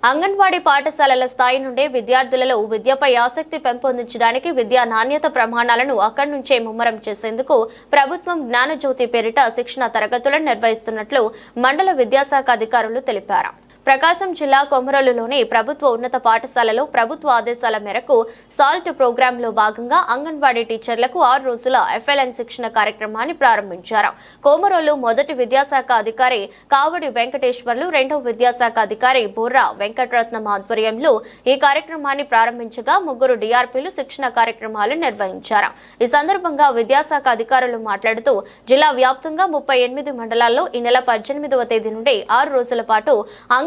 అంగన్వాడీ పాఠశాలల స్థాయి నుండే విద్యార్థులలో విద్యపై ఆసక్తి పెంపొందించడానికి విద్యా నాణ్యత ప్రమాణాలను అక్కడి నుంచే ముమ్మరం చేసేందుకు ప్రభుత్వం జ్ఞానజ్యోతి పేరిట శిక్షణ తరగతులను నిర్వహిస్తున్నట్లు మండల విద్యాశాఖ అధికారులు తెలిపారు. ప్రకాశం జిల్లా కొమరోలులోని ప్రభుత్వ ఉన్నత పాఠశాలలో ప్రభుత్వ ఆదేశాల మేరకు సాల్ట్ ప్రోగ్రాంలో భాగంగా అంగన్వాడీ టీచర్లకు 6 రోజుల ఎఫ్ఎల్ఎన్ శిక్షణ కార్యక్రమాన్ని ప్రారంభించారు. కొమరోలు మొదటి విద్యాశాఖ అధికారి కావడి వెంకటేశ్వర్లు, రెండవ విద్యాశాఖ అధికారి బోర్రా వెంకటరత్నం ఆధ్వర్యంలో ఈ కార్యక్రమాన్ని ప్రారంభించగా 3 డిఆర్పీలు శిక్షణ కార్యక్రమాలు నిర్వహించారు. ఈ సందర్భంగా విద్యాశాఖ అధికారులు మాట్లాడుతూ జిల్లా వ్యాప్తంగా 38 మండలాల్లో ఈ నెల 18వ తేదీ నుండి 6 రోజుల పాటు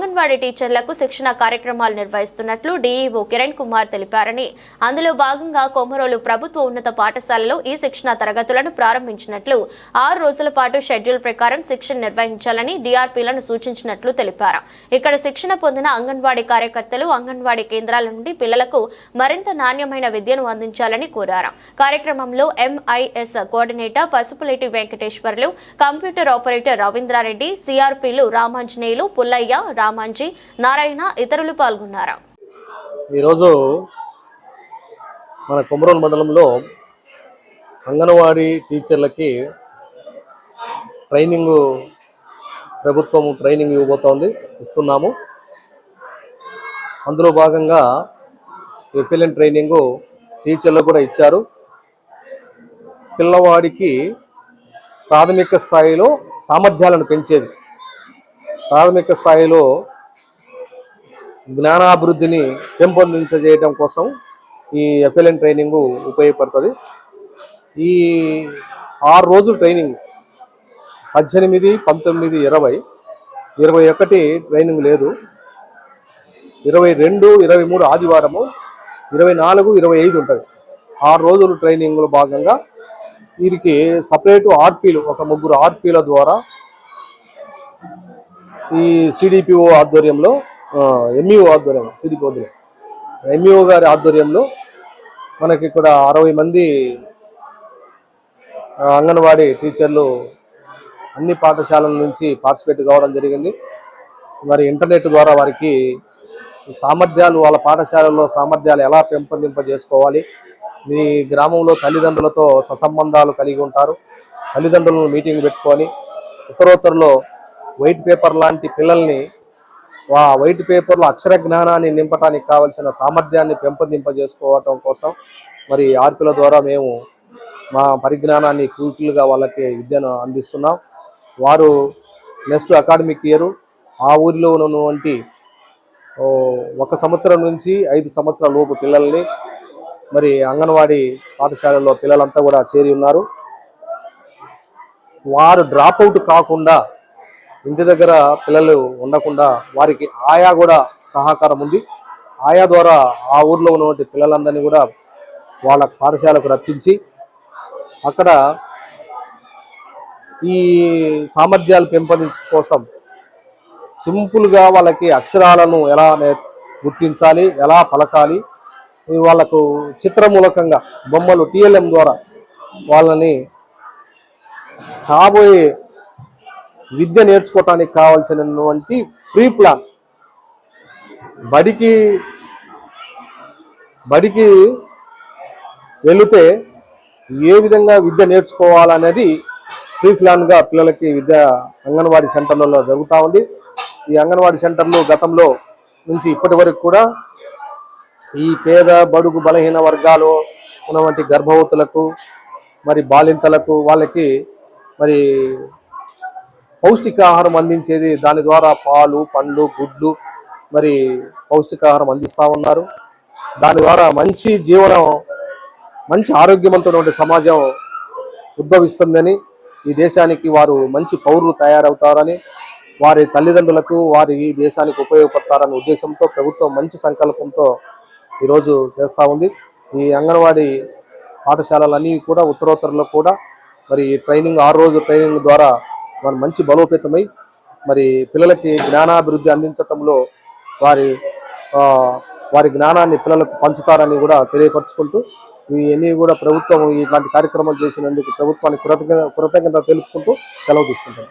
అంగన్వాడీ టీచర్లకు శిక్షణ కార్యక్రమాలు నిర్వహిస్తున్నట్లు డీఈఓ కిరణ్ కుమార్ తెలిపారని, అందులో భాగంగా కొమరోలు ప్రభుత్వ ఉన్నత పాఠశాలలో ఈ శిక్షణ తరగతులను ప్రారంభించినట్లు 6 రోజుల పాటు షెడ్యూల్ ప్రకారం శిక్షణ నిర్వహించాలని డీఆర్పీలను సూచించినట్లు తెలిపారు. ఇక్కడ శిక్షణ పొందిన అంగన్వాడీ కార్యకర్తలు అంగన్వాడీ కేంద్రాల నుండి పిల్లలకు మరింత నాణ్యమైన విద్యను అందించాలని కోరారు. కార్యక్రమంలో MIS coordinator Pasupuleti Venkateswarlu, computer operator Ravindra Reddy, సిఆర్పీలు రామాంజనేయులు, పుల్లయ్య, రామాంజీ, నారాయణ ఇతరులు పాల్గొన్నారు. ఈరోజు మన కొమరోలు మండలంలో అంగన్వాడీ టీచర్లకి ప్రభుత్వం ట్రైనింగ్ ఇస్తున్నాము. అందులో భాగంగా ఎఫ్ఎల్ఎన్ ట్రైనింగ్ టీచర్లకు కూడా ఇచ్చారు. పిల్లవాడికి ప్రాథమిక స్థాయిలో సామర్థ్యాలను పెంచేది, ప్రాథమిక స్థాయిలో జ్ఞానాభివృద్ధిని పెంపొందించజేయడం కోసం ఈ ఎఫ్ఎల్ఎన్ ట్రైనింగ్ ఉపయోగపడుతుంది. ఈ 6 రోజుల ట్రైనింగ్ 18, 19, 20, 21 ట్రైనింగ్ లేదు. 22, 23 ఆదివారము, 24, 25 ఉంటుంది. 6 రోజుల ట్రైనింగ్లో భాగంగా వీరికి సపరేటు ఆర్పీలు, ఒక 3 ఆర్పీల ద్వారా ఈ సిడిపిఓ ఆధ్వర్యంలో, ఎంఈఓ ఆధ్వర్యం, సిడిపిఓ ఎంఈఓ గారి ఆధ్వర్యంలో మనకి ఇక్కడ 60 మంది అంగన్వాడీ టీచర్లు అన్ని పాఠశాలల నుంచి పార్టిసిపేట్ కావడం జరిగింది. మరి ఇంటర్నెట్ ద్వారా వారికి సామర్థ్యాలు, వాళ్ళ పాఠశాలల్లో సామర్థ్యాలు ఎలా పెంపొందింపజేసుకోవాలి, మీ గ్రామంలో తల్లిదండ్రులతో ససంబంధాలు కలిగి ఉంటారు, తల్లిదండ్రులను మీటింగ్ పెట్టుకొని ఉత్తరోత్తరలో వైట్ పేపర్ లాంటి పిల్లల్ని వైట్ పేపర్లో అక్షర జ్ఞానాన్ని నింపడానికి కావలసిన సామర్థ్యాన్ని పెంపొందింపజేసుకోవటం కోసం మరి ఆర్పీల ద్వారా మేము మా పరిజ్ఞానాన్ని పూర్తిగా వాళ్ళకి విద్యను అందిస్తున్నాం. వారు నెక్స్ట్ అకాడమిక్ ఇయర్ ఆ ఊరిలో ఉన్నటువంటి 1 సంవత్సరం నుంచి 5 సంవత్సరాల లోపు పిల్లల్ని మరి అంగన్వాడీ పాఠశాలలో పిల్లలంతా కూడా చేరి ఉన్నారు. వారు డ్రాప్ అవుట్ కాకుండా, ఇంటి దగ్గర పిల్లలు ఉండకుండా వారికి ఆయా కూడా సహకారం ఉంది. ఆయా ద్వారా ఆ ఊర్లో ఉన్నటువంటి పిల్లలందరినీ కూడా వాళ్ళ పాఠశాలకు రప్పించి అక్కడ ఈ సామర్థ్యాలు పెంపొందించడం కోసం సింపుల్గా వాళ్ళకి అక్షరాలను ఎలా గుర్తించాలి, ఎలా పలకాలి, వాళ్ళకు చిత్రమూలకంగా బొమ్మలు టిఎల్ఎం ద్వారా వాళ్ళని కాబోయే విద్య నేర్చుకోవటానికి కావాల్సినటువంటి ప్రీ ప్లాన్, బడికి వెళితే ఏ విధంగా విద్య నేర్చుకోవాలనేది ప్రీ ప్లాన్గా పిల్లలకి విద్య అంగన్వాడీ సెంటర్లలో జరుగుతూ ఉంది. ఈ అంగన్వాడీ సెంటర్లు గతంలో నుంచి ఇప్పటి వరకు కూడా ఈ పేద బడుగు బలహీన వర్గాలు ఉన్నటువంటి గర్భవతులకు, మరి బాలింతలకు, వాళ్ళకి మరి పౌష్టికాహారం అందించేది, దాని ద్వారా పాలు, పండ్లు, గుడ్లు, మరి పౌష్టికాహారం అందిస్తూ ఉన్నారు. దాని ద్వారా మంచి జీవనం, మంచి ఆరోగ్యవంతమైన సమాజం ఉద్భవిస్తుందని, ఈ దేశానికి వారు మంచి పౌరులు తయారవుతారని, వారి తల్లిదండ్రులకు, వారి దేశానికి ఉపయోగపడతారనే ఉద్దేశంతో ప్రభుత్వం మంచి సంకల్పంతో ఈరోజు చేస్తూ ఉంది. ఈ అంగన్వాడీ పాఠశాలలన్నీ కూడా ఉత్తరోత్తరలో కూడా మరి ట్రైనింగ్ 6 రోజుల ట్రైనింగ్ ద్వారా మరి మంచి బలోపేతమై మరి పిల్లలకి జ్ఞానాభివృద్ధి అందించడంలో వారి జ్ఞానాన్ని పిల్లలకు పంచుతారని కూడా తెలియపరుచుకుంటూ, ఇవన్నీ కూడా ప్రభుత్వం ఇట్లాంటి కార్యక్రమాలు చేసినందుకు ప్రభుత్వానికి కృతజ్ఞత తెలుపుకుంటూ సెలవు తీసుకుంటాం.